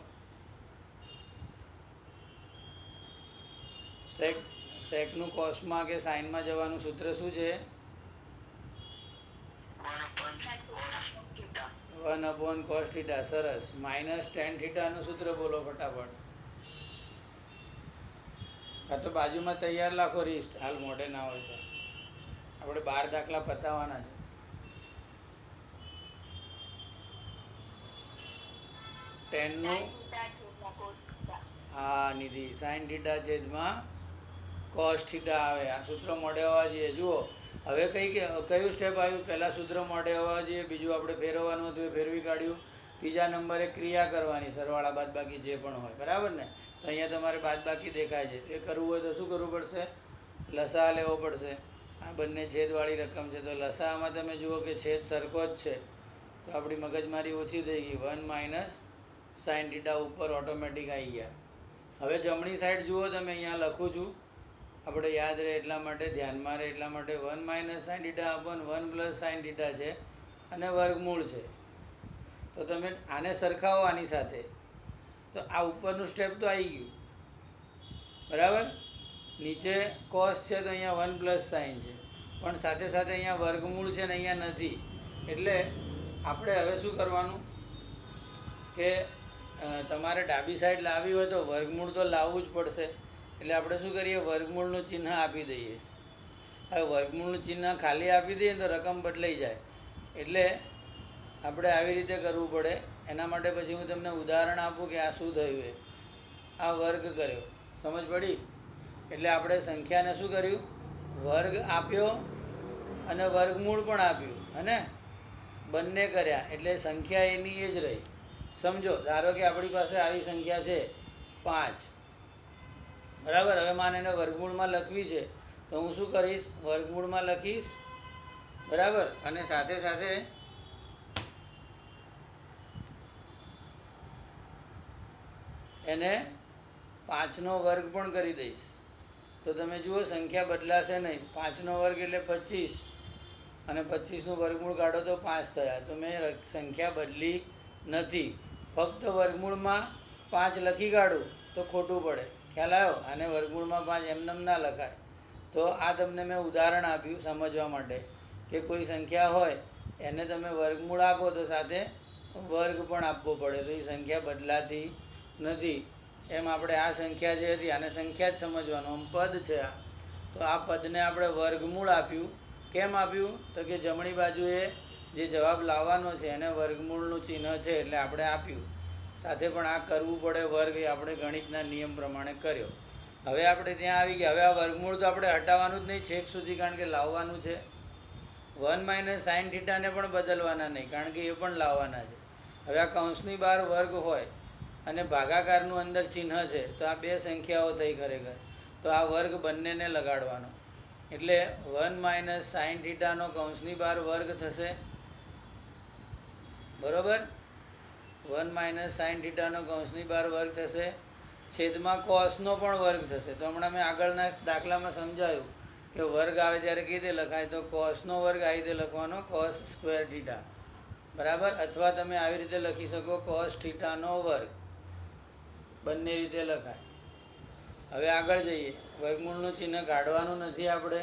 સેકનું કોસમાં કે સાઇનમાં જવાનું સૂત્ર શું છે? 1 cos થીટા. સરસ. માઇનસ ટેન થીટાનું સૂત્ર બોલો ફટાફટ. આ તો બાજુમાં તૈયાર રાખો રિસ્ટ, હાલ મોઢે ના હોય તો. આપણે 12 દાખલા પતાવવાના છે. ટેનનું હા નિધિ, સાઈન થીટા છેદમાં કોસ થીટા આવે. આ સૂત્ર મોઢે હોવા જોઈએ. જુઓ હવે કયું સ્ટેપ આવ્યું? પહેલાં સૂત્ર મોઢે હોવા જોઈએ, બીજું આપણે ફેરવવાનું હતું એ ફેરવી કાઢ્યું, ત્રીજા નંબરે ક્રિયા કરવાની, સરવાળા બાદબાકી જે પણ હોય, બરાબર ને? તો અહીંયા તમારે બાદબાકી દેખાય છે. એ કરવું હોય તો શું કરવું પડશે? લસા લેવો પડશે. આ બંને છેદવાળી રકમ છે તો લસામાં તમે જુઓ કે છેદ સરખો જ છે, તો આપણી મગજમારી ઓછી થઈ ગઈ. 1 માઇનસ સાઈન થીટા ઉપર ઓટોમેટિક આવી ગયા. હવે જમણી સાઈડ જુઓ તમે, અહીંયા લખું છું, આપણે યાદ રહે એટલા માટે, ધ્યાનમાં રહે એટલા માટે. 1 minus sine theta upon 1 plus sine theta છે અને વર્ગમૂળ છે. તો તમે આને સરખાવો આની સાથે, તો આ ઉપરનું સ્ટેપ તો આવી ગયું, બરાબર? નીચે કોસ છે તો અહીંયા 1 પ્લસ સાઈન છે, પણ સાથે સાથે અહીંયા વર્ગમૂળ છે ને અહીંયા નથી. એટલે આપણે હવે શું કરવાનું કે તમારે ડાબી સાઈડ લાવવી હોય તો વર્ગમૂળ તો લાવવું જ પડશે. એટલે આપણે શું કરીએ? વર્ગમૂળનું ચિહ્ન આપી દઈએ. હવે વર્ગમૂળનું ચિહ્ન ખાલી આપી દઈએ તો રકમ બદલાઈ જાય. એટલે આપણે આવી રીતે કરવું પડે. એના માટે પછી હું તમને ઉદાહરણ આપું કે આ શું થયું એ. આ વર્ગ કર્યો, સમજ પડી? એટલે આપણે સંખ્યાને શું કર્યું? વર્ગ આપ્યો અને વર્ગમૂળ પણ આપ્યું, અને બંને કર્યા એટલે સંખ્યા એની એ જ રહી. સમજો, ધારો કે આપણી પાસે આવી સંખ્યા છે 5, બરાબર? હવે માને એને વર્ગમૂળમાં લખવી છે તો હું શું કરીશ? વર્ગમૂળમાં લખીશ, બરાબર? અને સાથે સાથે એને 5નો વર્ગ પણ કરી દઈશ. તો તમે જુઓ સંખ્યા બદલાશે નહીં. 5નો વર્ગ એટલે 25, અને 25નું વર્ગમૂળ કાઢો તો 5 થયા. તો મેં સંખ્યા બદલી નથી, ફક્ત વર્ગમૂળમાં 5 લખી કાઢું તો ખોટું પડે. ખ્યાલ આવ્યો? આને વર્ગમૂળમાં 5 એમનેમ ના લખાય. તો આ તમને મેં ઉદાહરણ આપ્યું સમજવા માટે કે કોઈ સંખ્યા હોય એને તમે વર્ગમૂળ આપો તો સાથે વર્ગ પણ આપવો પડે, તો એ સંખ્યા બદલાતી નથી. એમ આપણે આ સંખ્યા જે હતી આને સંખ્યા જ સમજવાનું. આમ પદ છે આ, તો આ પદને આપણે વર્ગમૂળ આપ્યું. કેમ આપ્યું? તો કે જમણી બાજુએ જે જવાબ લાવવાનો છે એને વર્ગમૂળનું ચિહ્ન છે એટલે આપણે આપ્યું. સાથે પણ આ કરવું પડે વર્ગ, એ આપણે ગણિતના નિયમ પ્રમાણે કર્યો. હવે આપણે ત્યાં આવી ગયા. હવે આ વર્ગમૂળ તો આપણે હટાવવાનું જ નહીં છેક સુધી, કારણ કે લાવવાનું છે. 1 માઇનસ સાઈન થીટાને પણ બદલવાના નહીં, કારણ કે એ પણ લાવવાના છે. હવે આ કૌંસની બહાર વર્ગ હોય અને ભાગાકારનું અંદર ચિહ્ન છે, તો આ બે સંખ્યાઓ થઈ ખરેખર. તો આ વર્ગ બંનેને લગાડવાનો. એટલે 1 માઇનસ સાઈન થીટાનો કૌંસની બહાર વર્ગ થશે, બરાબર? 1 માઇનસ સાઈન થીટાનો કૌંસની બહાર વર્ગ થશે, છેદમાં કોસનો પણ વર્ગ થશે. તો હમણાં મેં આગળના દાખલામાં સમજાયું કે વર્ગ આવે ત્યારે કેવી રીતે લખાય? તો કોસનો વર્ગ આવી રીતે લખવાનો, કોસ સ્ક્વેર થીટા, બરાબર? અથવા તમે આવી રીતે લખી શકો, કોસ થીટાનો વર્ગ. બંને રીતે લખાય. હવે આગળ જઈએ. વર્ગમૂળનું ચિહ્ન કાઢવાનું નથી આપણે,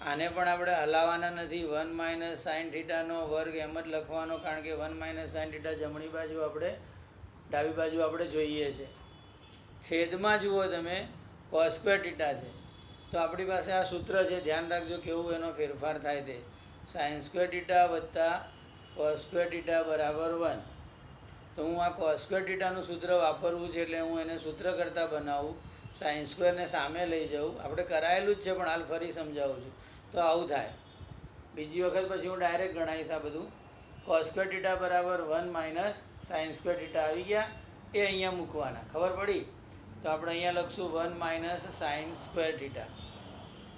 આને પણ આપણે હલાવવાના નથી. 1 માઇનસ સાઈન થીટાનો વર્ગ એમ જ લખવાનો, કારણ કે 1 માઇનસ સાઈન થીટા જમણી બાજુ આપણે, ડાબી બાજુ આપણે જોઈએ છે. છેદમાં જુઓ તમે કોસ સ્ક્વેર થીટા છે, તો આપણી પાસે આ સૂત્ર છે, ધ્યાન રાખજો કેવું એનો ફેરફાર થાય તે. સાઈન સ્ક્વેર થીટા વત્તા કોસ સ્ક્વેર થીટા બરાબર 1. તો હું આ કોસ સ્ક્વેર થીટાનું સૂત્ર વાપરવું છે એટલે હું એને સૂત્ર કરતાં બનાવું, સાઈન સ્ક્વેરને સામે લઈ જાઉં. આપણે કરાયેલું જ છે પણ હાલ ફરી સમજાવું છું. તો આવું થાય. બીજી વખત પછી હું ડાયરેક્ટ ગણાવીશ આ બધું. કોસ સ્ક્વેર થીટા બરાબર 1 માઇનસ સાઈન સ્ક્વેર થીટા આવી ગયા, એ અહીંયા મૂકવાના. ખબર પડી? તો આપણે અહીંયા લખશું 1 માઇનસ સાઈન સ્ક્વેર થીટા.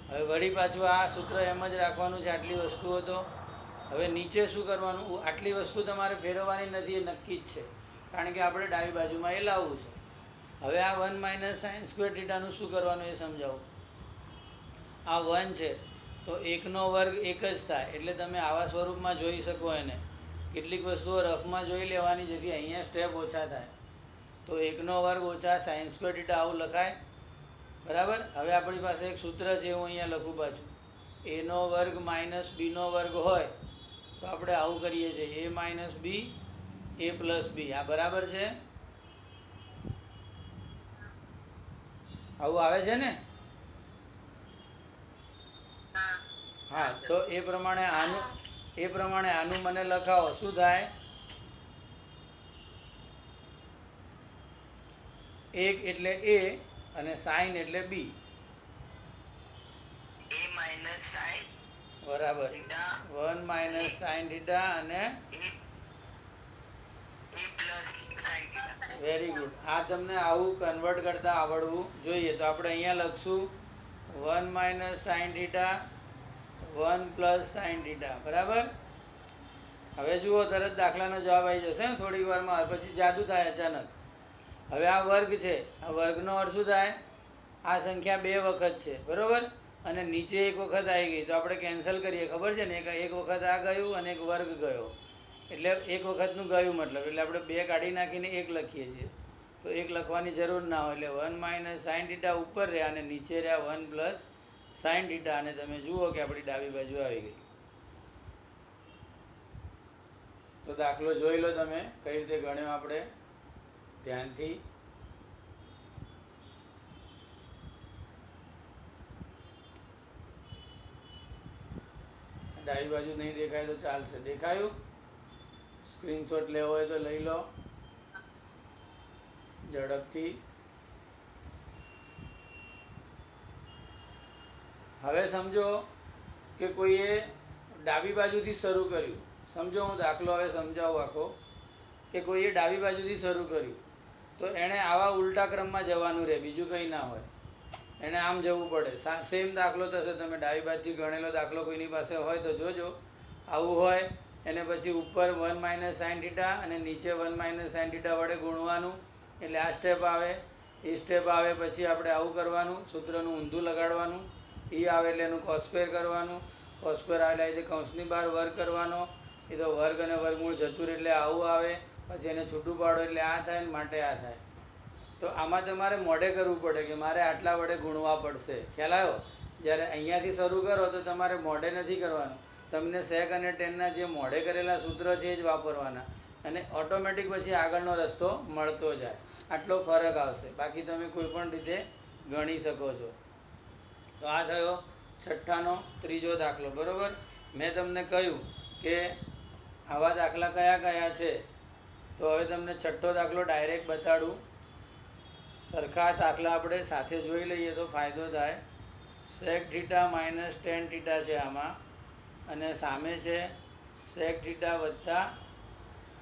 હવે વળી પાછું આ સૂત્ર એમ જ રાખવાનું છે, આટલી વસ્તુઓ. તો હવે નીચે શું કરવાનું? આટલી વસ્તુ તમારે ફેરવવાની નથી, એ નક્કી જ છે, કારણ કે આપણે ડાબી બાજુમાં એ લાવવું છે. હવે આ 1 માઇનસ સાઈન સ્ક્વેર થીટાનું શું કરવાનું એ સમજાવું. આ 1 છે તો 1નો વર્ગ 1 જ થાય, એટલે તમે આવા સ્વરૂપમાં જોઈ શકો એને. કેટલીક વસ્તુઓ રફમાં જોઈ લેવાની, જેથી અહીંયા સ્ટેપ ઓછા થાય. તો 1નો વર્ગ ઓછા સાઈન સ્ક્વેર થીટા આવું લખાય, બરાબર? હવે આપણી પાસે એક સૂત્ર છે, હું અહીંયા લખું પાછું. એનો વર્ગ માઇનસ બીનો વર્ગ હોય તો આપણે આવું કરીએ છીએ, એ માઇનસ બી એ પ્લસ બી. આ બરાબર છે? આવું આવે છે ને? હા હા, તો એ પ્રમાણે આનું મને લખાવો. શું થાય? 1 એટલે a અને sin એટલે b. a minus sin બરાબર. theta 1 minus sin theta અને a plus sin theta. Very good. આ તમને આવું કન્વર્ટ કરતા આવડવું જોઈએ. તો આપણે અહીંયા લખશું 1 minus sin theta 1 plus sin theta. બરાબર. હવે જુઓ, તરત દાખલાનો જવાબ આવી જશે ને થોડી વારમાં. પછી જાદુ થાય અચાનક. હવે આ વર્ગ છે. આ વર્ગનો અર્થ શું થાય? આ સંખ્યા 2 વખત છે, બરોબર, અને નીચે 1 વખત આવી ગઈ તો આપણે કેન્સલ કરીએ. ખબર છે ને? એક વખત આ ગયું અને એક વર્ગ ગયો, એટલે 1 વખતનું ગયું મતલબ. એટલે આપણે 2 કાઢી નાખીને 1 લખીએ છીએ. તો 1 લખવાની જરૂર ના હોય. એટલે 1 minus sin theta ઉપર રહ્યા અને નીચે રહ્યા 1 plus sin theta. અને તમે જુઓ કે આપણી ડાબી બાજુ આવી ગઈ. તો દાખલો જોઈ લો તમે કઈ રીતે ગણ્યો આપણે ધ્યાનથી. ડાબી બાજુ નહીં દેખાય તો ચાલશે. દેખાયું? સ્ક્રીનશોટ લેવો હોય તો લઈ લો ઝડપથી. હવે સમજો કે કોઈએ ડાબી બાજુથી શરૂ કર્યું. સમજો, હું દાખલો હવે સમજાવું આખો. કે કોઈએ ડાબી બાજુથી શરૂ કર્યું તો એણે આવા ઉલટા ક્રમમાં જવાનું રહે, બીજું કંઈ ના હોય. એણે આમ જવું પડે. સેમ દાખલો થશે. તમે ડાબી બાજુથી ગણેલો દાખલો કોઈની પાસે હોય તો જોજો. આવું હોય એને પછી ઉપર 1 minus sin theta અને નીચે 1 minus sin theta વડે ગુણવાનું. એટલે આ સ્ટેપ આવે, એ સ્ટેપ આવે, પછી આપણે આવું કરવાનું, સૂત્રનું ઊંધું લગાડવાનું. એ આવે એટલે એનું cos square કરવાનું. cos square આવે એટલે કૌંસની બહાર વર્ગ કરવાનો. એ તો વર્ગ અને વર્ગમૂળ જતું રહે એટલે આવું આવે. પછી એને છૂટું પાડો એટલે આ થાય ને માટે આ થાય. તો આમાં તમારે મોઢે કરવું પડે કે મારે આટલા વડે ગુણવા પડશે. ખ્યાલ આવ્યો? જ્યારે અહીંયાથી શરૂ કરો તો તમારે મોઢે નથી કરવાનું. તમને sec અને tan જે મોઢે કરેલા સૂત્ર છે એ જ વાપરવાના, અને ઓટોમેટિક પછી આગળનો રસ્તો મળતો જાય. આટલો ફરક આવશે. બાકી તમે કોઈ પણ રીતે ગણી શકો છો. તો આ થયો છઠ્ઠાનો ત્રીજો દાખલો, બરાબર. મેં તમને કહ્યું કે આવા દાખલા કયા કયા છે. તો હવે તમને છઠ્ઠો દાખલો ડાયરેક્ટ બતાડું. સરખા દાખલા આપણે સાથે જોઈ લઈએ તો ફાયદો થાય. sec theta minus tan theta છે આમાં, અને સામે છે sec theta વત્તા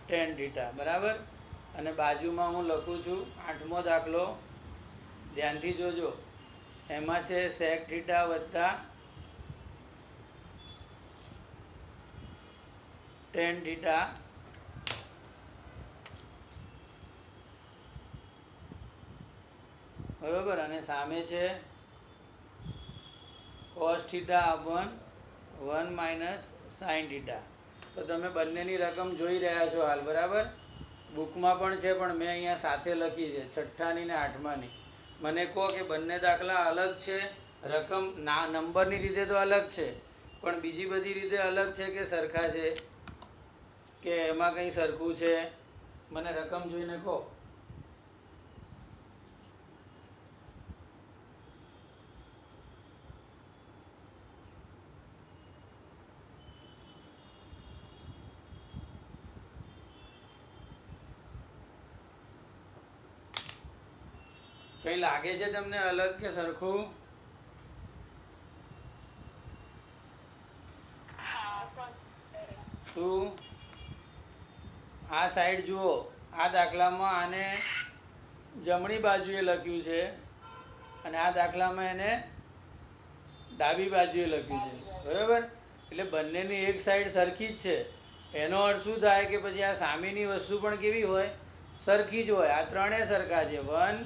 tan theta, બરાબર. અને બાજુમાં હું લખું છું 8મો દાખલો. ધ્યાનથી જોજો. એમાં છે sec theta વત્તા tan theta, બરોબર. અને સામે છે cos theta upon 1 minus sin theta. તો તમે બંનેની રકમ જોઈ રહ્યા છો હાલ, બરાબર. બુકમાં પણ છે, પણ મેં અહીંયા સાથે લખી છે, છઠ્ઠાની ને 8માની. મને કહો કે બંને દાખલા અલગ છે, રકમ નંબરની રીતે તો અલગ છે, પણ બીજી બધી રીતે અલગ છે કે સરખા છે, કે એમાં કંઈ સરખું છે? મને રકમ જોઈને કહો. કઈ લાગે છે તમને અલગ કે સરખું? શું? આ સાઈડ જુઓ. આ દાખલામાં આને જમણી બાજુએ લખ્યું છે અને આ દાખલામાં એને ડાબી બાજુએ લખ્યું છે, બરાબર. એટલે બંનેની એક સાઈડ સરખી જ છે. એનો અર્થ શું થાય કે પછી આ સામેની વસ્તુ પણ કેવી હોય? સરખી જ હોય. આ ત્રણેય સરખા છે. 1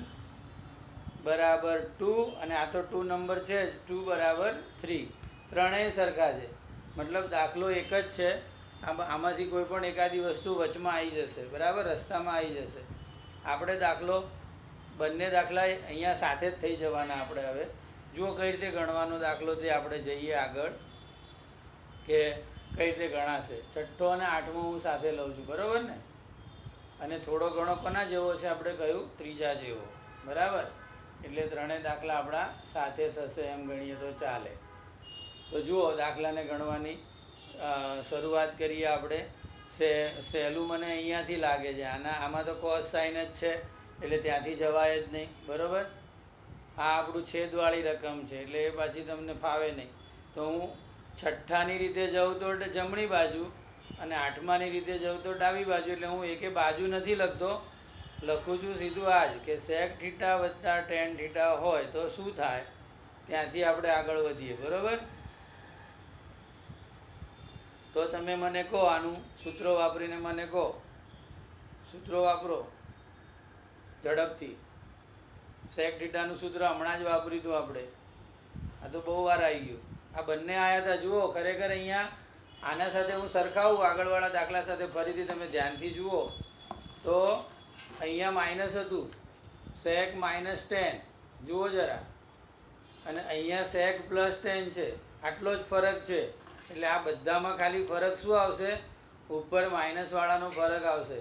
બરાબર 2 અને આ તો 2 નંબર છે જ, 2 બરાબર 3. ત્રણેય સરખા છે. મતલબ દાખલો એક જ છે. આમાંથી કોઈ પણ એકાદી વસ્તુ વચમાં આવી જશે, બરાબર, રસ્તામાં આવી જશે. આપણે દાખલો બંને દાખલા અહીંયા સાથે જ થઈ જવાના. આપણે હવે જુઓ કઈ રીતે ગણવાનો દાખલો તે આપણે જઈએ આગળ, કે કઈ રીતે ગણાશે. છઠ્ઠો અને 8મો હું સાથે લઉં છું, બરાબર ને. અને થોડો ઘણો કોના જેવો છે? આપણે કહ્યું ત્રીજા જેવો, બરાબર. એટલે ત્રણેય દાખલા આપણા સાથે થશે એમ ગણીએ તો ચાલે. તો જુઓ દાખલાને ગણવાની શરૂઆત કરીએ આપણે. સહેલું મને અહીંયાથી લાગે છે. આમાં તો કોસ સાઇન જ છે એટલે ત્યાંથી જવાય જ નહીં, બરાબર. આ આપણું છેદવાળી રકમ છે એટલે એ પાછી તમને ફાવે નહીં. તો હું છઠ્ઠાની રીતે જાઉં તો જમણી બાજુ અને આઠમાની રીતે જાઉં તો ડાબી બાજુ. એટલે હું એકે બાજુ નથી લખતો, લખું છું સીધું આ જ કે sec થીટા વત્તા tan થીટા હોય તો શું થાય, ત્યાંથી આપણે આગળ વધીએ, બરાબર. તો તમે મને કહો, આનું સૂત્રો વાપરીને મને કહો. સૂત્રો વાપરો ઝડપથી. sec થીટાનું સૂત્ર હમણાં જ વાપર્યું હતું આપણે. આ તો બહુ વાર આવી ગયું. આ બંને આવ્યા હતા. જુઓ ખરેખર અહીંયા આના સાથે હું સરખાવું આગળવાળા દાખલા સાથે, ફરીથી તમે ધ્યાનથી જુઓ તો અહીંયા માઇનસ હતું, sec માઇનસ ટેન, જુઓ જરા. અને અહીંયા sec પ્લસ ટેન છે. આટલો જ ફરક છે. એટલે આ બધામાં ખાલી ફરક શું આવશે, ઉપર માઇનસવાળાનો ફરક આવશે.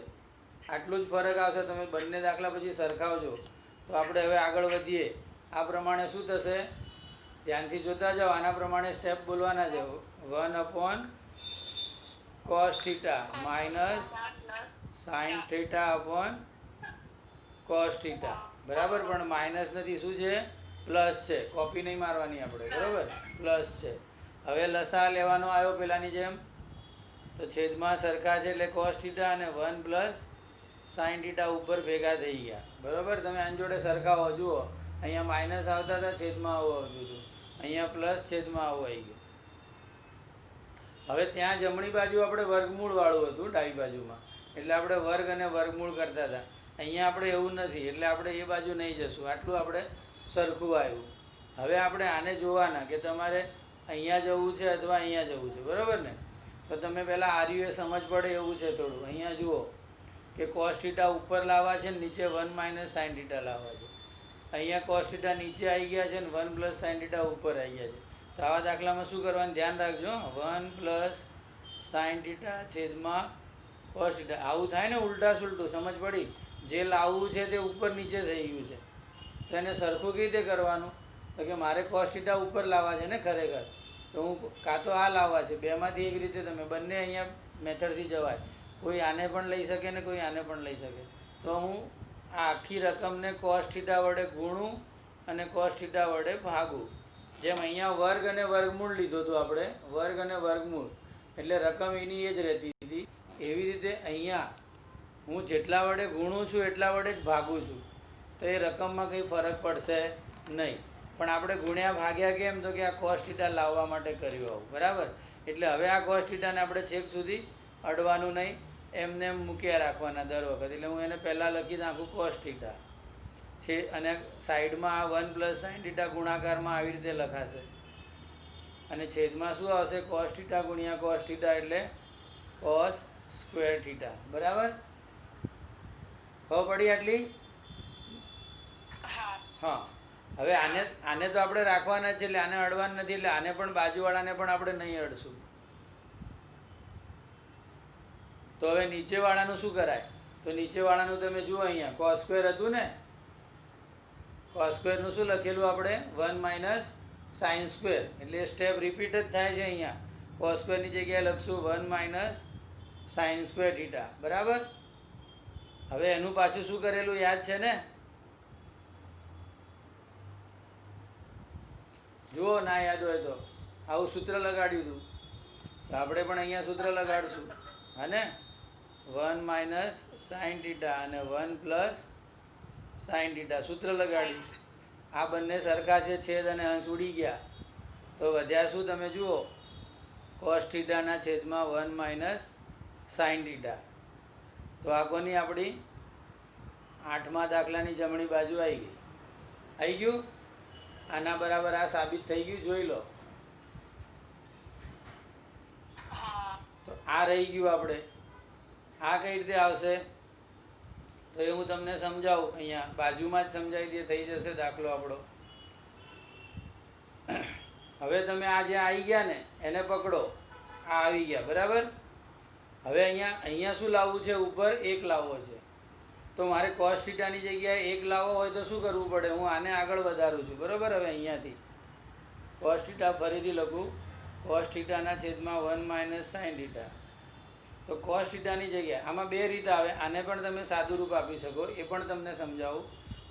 આટલું જ ફરક આવશે. તમે બંને દાખલા પછી સરખાવજો. તો આપણે હવે આગળ વધીએ. આ પ્રમાણે શું થશે, ધ્યાનથી જોતા જાઓ. આના પ્રમાણે સ્ટેપ બોલવાના છે. 1/cos theta minus sine theta upon cos theta, બરાબર. પણ માઇનસ નથી, શું છે, પ્લસ છે. કોપી નહીં મારવાની આપણે, બરાબર, પ્લસ છે. હવે લસા લેવાનો આવ્યો પેલાની જેમ, તો છેદમાં સરખા છે એટલે cos થીટા અને 1 પ્લસ સાઇન થીટા ઉપર ભેગા થઈ ગયા, બરાબર. તમે આની જોડે સરખાવો. જુઓ અહીંયા માઇનસ આવતા હતા, છેદમાં આવું આવતું હતું. અહીંયા પ્લસ છેદમાં આવું આવી ગયું. હવે ત્યાં જમણી બાજુ આપણે વર્ગમૂળવાળું હતું ડાબી બાજુમાં, એટલે આપણે વર્ગ અને વર્ગમૂળ કરતા હતા. અહીંયા આપણે એવું નથી એટલે આપણે એ બાજુ નહીં જશું. આટલું આપણે સરખું આવ્યું. હવે આપણે આને જોવાના કે તમારે અહીંયા જવું છે અથવા અહીંયા જવું છે, બરાબર ને. તો તમે પહેલાં આર્યું એ સમજ પડે એવું છે થોડું. અહીંયા જુઓ કે cos થીટા ઉપર લાવવા છે ને નીચે 1 માઇનસ સાઇન થીટા લાવવા છે. અહીંયા cos થીટા નીચે આવી ગયા છે ને 1 પ્લસ સાઇન થીટા ઉપર આવી ગયા છે. તો આવા દાખલામાં શું કરવાનું ધ્યાન રાખજો. 1 પ્લસ સાઇન થીટા છેદમાં cos થીટા. આવું થાય ને ઉલટા સુલટું, સમજ પડી. જે લાવવું છે તે ઉપર નીચે થઈ ગયું છે. તો એને સરખું કેવી રીતે કરવાનું, તો કે મારે cos થીટા ઉપર લાવવા છે ને ખરેખર, તો હું કાં તો આ લાવવા છે. બેમાંથી એક રીતે તમે બંને અહીંયા મેથડથી જવાય. કોઈ આને પણ લઈ શકે ને કોઈ આને પણ લઈ શકે. તો હું આ આખી રકમને cos થીટા વડે ગુણું અને cos થીટા વડે ભાગું. જેમ અહીંયા વર્ગ અને વર્ગમૂળ લીધું હતું આપણે, વર્ગ અને વર્ગમૂળ એટલે રકમ એની એ જ રહેતી હતી. એવી રીતે અહીંયા હું જેટલા વડે ગુણું છું એટલા વડે જ ભાગું છું. તો એ રકમમાં કંઈ ફરક પડશે નહીં. પણ આપણે ગુણ્યા ભાગ્યા કેમ, તો કે આ cos થીટા લાવવા માટે કર્યું આવું, બરાબર. એટલે હવે આ cos થીટાને આપણે છેક સુધી અડવાનું નહીં, એમને એમ મૂક્યા રાખવાના દર વખત. એટલે હું એને પહેલાં લખી નાખું cos થીટા છે, અને સાઈડમાં આ 1 પ્લસ સાઇન થીટા ગુણાકારમાં આવી રીતે લખાશે. અને છેદમાં શું આવશે, cos થીટા ગુણ્યા cos થીટા એટલે cos સ્ક્વેર થીટા, બરાબર. ખબર પડી આટલી? હા. હવે આને તો આપણે રાખવાના છે એટલે આને અડવાનું નથી. એટલે આને પણ બાજુવાળાને પણ આપણે નહીં અડશું. તો હવે નીચેવાળાનું શું કરાય, તો નીચેવાળાનું તમે જુઓ અહીંયા cos સ્ક્વેર હતું ને, cos સ્ક્વેરનું શું લખેલું આપણે 1 માઇનસ સાઇન સ્ક્વેર. એટલે સ્ટેપ રિપીટ જ થાય છે. અહીંયા cos સ્ક્વેરની જગ્યાએ લખશું 1 માઇનસ સાઇન સ્ક્વેર થીટા, બરાબર. હવે એનું પાછું શું કરેલું યાદ છે ને, જુઓ. ના યાદ હોય તો આવું સૂત્ર લગાડ્યું હતું, તો આપણે પણ અહીંયા સૂત્ર લગાડશું. હા ને, 1 માઇનસ સાઇન થીટા અને 1 પ્લસ સાઇન થીટા સૂત્ર લગાડ્યું. આ બંને સરખા છે, છેદ અને અંશ ઉડી ગયા. તો વધ્યા શું તમે જુઓ, cos થીટાના છેદમાં 1 માઇનસ સાઇન થીટા. તો આ કોની આપણી 8મા દાખલાની જમણી બાજુ આવી ગઈ. આવી ગયું. આના બરાબર આ સાબિત થઈ ગયું, જોઈ લો. તો આ રહી ગયું આપણે. આ કઈ રીતે આવશે તો એ હું તમને સમજાવું. અહીંયા બાજુમાં જ સમજાવી દે, થઈ જશે દાખલો આપણો. હવે તમે આ જે આવી ગયા ને એને પકડો. આ આવી ગયા, બરાબર. હવે અહીંયા શું લાવવું છે, ઉપર 1 લાવવો છે. તો મારે કોસ થીટાની જગ્યાએ 1 લાવવો હોય તો શું કરવું પડે? હું આને આગળ વધારું છું, બરાબર? હવે અહીંયાથી કોસ થીટા ફરીથી લખું, કોસ થીટાના છેદમાં 1 માઇનસ સાઇન થીટા. તો કોસ થીટાની જગ્યાએ આમાં બે રીત આવે. આને પણ તમે સાદું રૂપ આપી શકો, એ પણ તમને સમજાવું.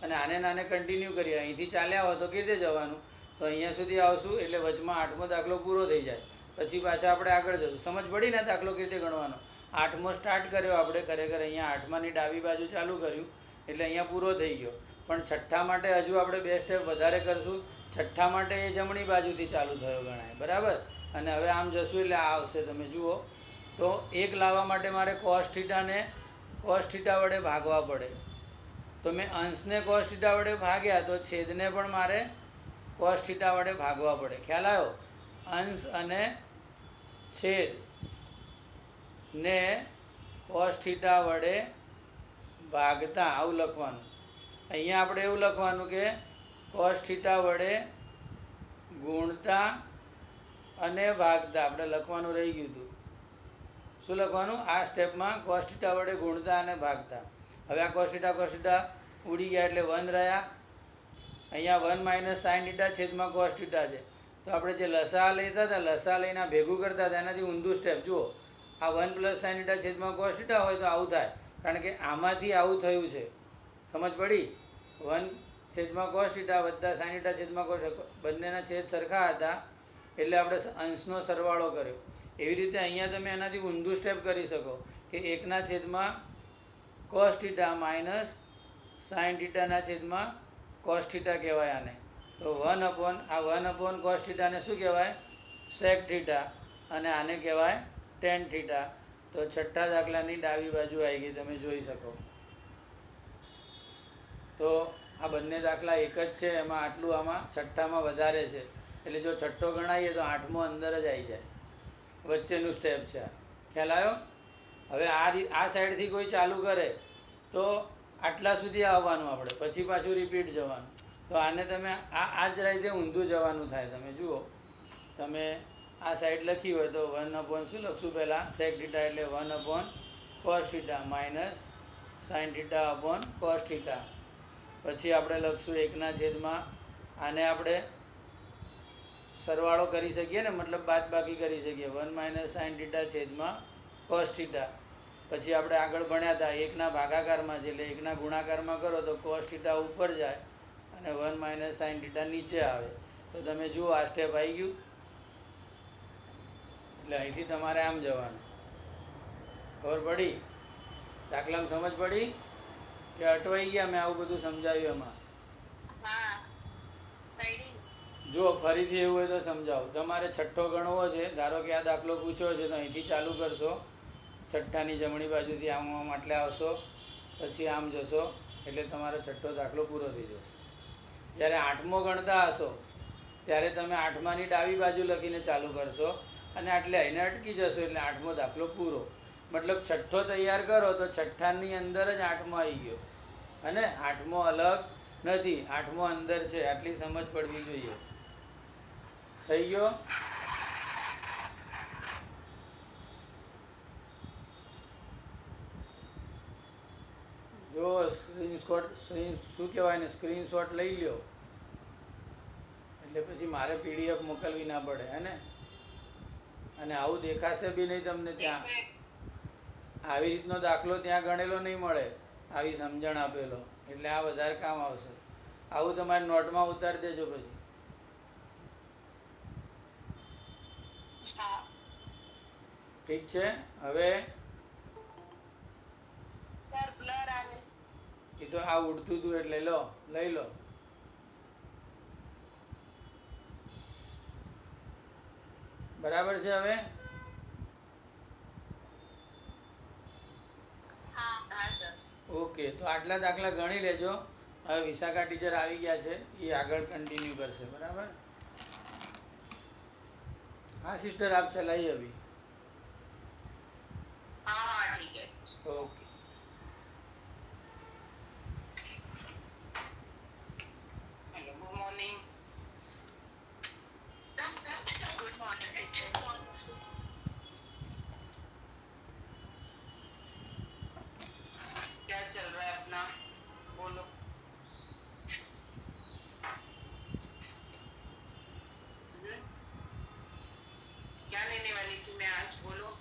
અને આને કન્ટિન્યુ કરીએ. અહીંથી ચાલ્યા હોય તો કેવી રીતે જવાનું? તો અહીંયા સુધી આવશું એટલે વચમાં 8મો દાખલો પૂરો થઈ જાય, પછી પાછા આપણે આગળ જશું. સમજ પડી ને દાખલો કેવી રીતે ગણવાનો? 8મો સ્ટાર્ટ કર્યો આપણે, ખરેખર અહીંયા 8માની ડાબી બાજુ ચાલુ કર્યું એટલે અહીંયા પૂરો થઈ ગયો. પણ છઠ્ઠા માટે હજુ આપણે 2 સ્ટેપ વધારે કરશું. છઠ્ઠા માટે એ જમણી બાજુથી ચાલુ થયો ગણાય, બરાબર? અને હવે આમ જશું એટલે આ આવશે, તમે જુઓ. તો 1 લાવવા માટે મારે કોસ થીટાને કોસ થીટા વડે ભાગવા પડે. તો મેં અંશને કોસ થીટા વડે ભાગ્યા, તો છેદને પણ મારે કોસ થીટા વડે ભાગવા પડે. ખ્યાલ આવ્યો? અંશ અને છેદ ને કોસ થીટા વડે ભાગતા આવું લખવાનું. અહીંયા આપણે એવું લખવાનું કે કોસ થીટા વડે ગુણતા અને ભાગતા. આપણે લખવાનું રહી ગયું હતું. શું લખવાનું? આ સ્ટેપમાં કોસ થીટા વડે ગુણતા અને ભાગતા. હવે આ કોસ થીટા ઉડી ગયા એટલે 1 રહ્યા. અહીંયા 1 માઇનસ સાઇન થીટા છેદમાં કોસ થીટા છે. તો આપણે જે લસા લેતા હતા, લસા લઈને ભેગું કરતા હતા, એનાથી ઊંધું સ્ટેપ. જુઓ, આ 1 પ્લસ સાઇન થીટા છેદમાં કોસ થીટા હોય તો આવું થાય, કારણ કે આમાંથી આવું થયું છે. સમજ પડી? 1 છેદમાં કોસ થીટા વત્તા સાઇન થીટા છેદમાં કોસ, બંનેના છેદ સરખા હતા એટલે આપણે અંશનો સરવાળો કર્યો. એવી રીતે અહીંયા તમે એનાથી ઊંધું સ્ટેપ કરી શકો કે 1ના છેદમાં કોસ થીટા માઇનસ સાઇન થીટાના છેદમાં કોસ થીટા કહેવાય આને. તો 1 કોસ થીટાને શું કહેવાય? Sec theta. અને આને કહેવાય ટેન થીટા. તો છઠ્ઠા દાખલાની ડાબી બાજુ આવી ગઈ, તમે જોઈ શકો. તો આ બંને દાખલા એક જ છે, એમાં આટલું આમાં છઠ્ઠામાં વધારે છે. એટલે જો છઠ્ઠો ગણાવીએ તો 8મો અંદર જ આવી જાય. વચ્ચેનું સ્ટેપ છે આ. ખ્યાલ આવ્યો? હવે આ સાઈડથી કોઈ ચાલુ કરે તો આટલા સુધી આવવાનું આપણે, પછી પાછું રિપીટ જવાનું. તો આને તમે આ જ રીતે ઊંધું જવાનું થાય. તમે જુઓ, તમે આ સાઈડ લખી હોય તો 1 શું લખશું પહેલાં? સેક થીટા એટલે 1 cos theta minus sine theta cos theta. પછી આપણે લખશું 1ના છેદમાં, આને આપણે સરવાળો કરી શકીએ ને, મતલબ બાદબાકી કરી શકીએ. 1 માઇનસ સાઇન થીટા છેદમાં કોસ થીટા. પછી આપણે આગળ ભણ્યા હતા 1ના ભાગાકારમાં છે, એટલે 1ના ગુણાકારમાં કરો તો કોસ થીટા ઉપર જાય અને 1 માઇનસ સાઇન થીટા નીચે આવે. તો તમે જુઓ, આ સ્ટેપ આવી ગયું. એટલે અહીંથી તમારે આમ જવાનું. ખબર પડી? દાખલામાં સમજ પડી કે અટવાઈ ગયા? મેં આવું બધું સમજાવ્યું એમાં. જો ફરીથી એવું હોય તો સમજાવું. તમારે છઠ્ઠો ગણવો છે, ધારો કે આ દાખલો પૂછ્યો છે, તો અહીંથી ચાલુ કરશો. છઠ્ઠાની જમણી બાજુથી આમ આટલે આવશો, પછી આમ જશો એટલે તમારો છઠ્ઠો દાખલો પૂરો થઈ જશે. જ્યારે 8મો ગણતા હશો ત્યારે તમે 8માની ડાબી બાજુ લખીને ચાલુ કરશો અને આટલે આવીને અટકી જશો એટલે 8મો દાખલો પૂરો. મતલબ છઠ્ઠો તૈયાર કરો તો છઠ્ઠાની અંદર જ 8મો આવી ગયો. અને 8મો અલગ નથી, 8મો અંદર છે. આટલી સમજ પડવી જોઈએ. થઈ ગયો? જો શું કહેવાય ને, સ્ક્રીનશોટ લઈ લ્યો એટલે પછી મારે PDF મોકલવી ના પડે, હે ને? અને આવું દેખાશે બી નહીં તમને ત્યાં. આવી રીતનો દાખલો ત્યાં ગણેલો નહીં મળે, આવી સમજણ આપેલો. એટલે આ વધારે કામ આવશે. આવું તમારે નોટમાં ઉતારી દેજો પછી. ઠીક છે? હવે એ તો આ ઉડતું હતું એટલે લઈ લો. બરાબર છે? હવે ઓકે, તો આટલા દાખલા ગણી લેજો. હવે વિશાખા ટીચર આવી ગયા છે, એ આગળ કન્ટિન્યુ કરશે. બરાબર? हाँ सिस्टर, आप चलाइए अभी. हाँ ठीक है. Okay. Hello, good morning. Good morning teacher. क्या चल रहा है अपना? देने वाली थी मैं आज, बोलो।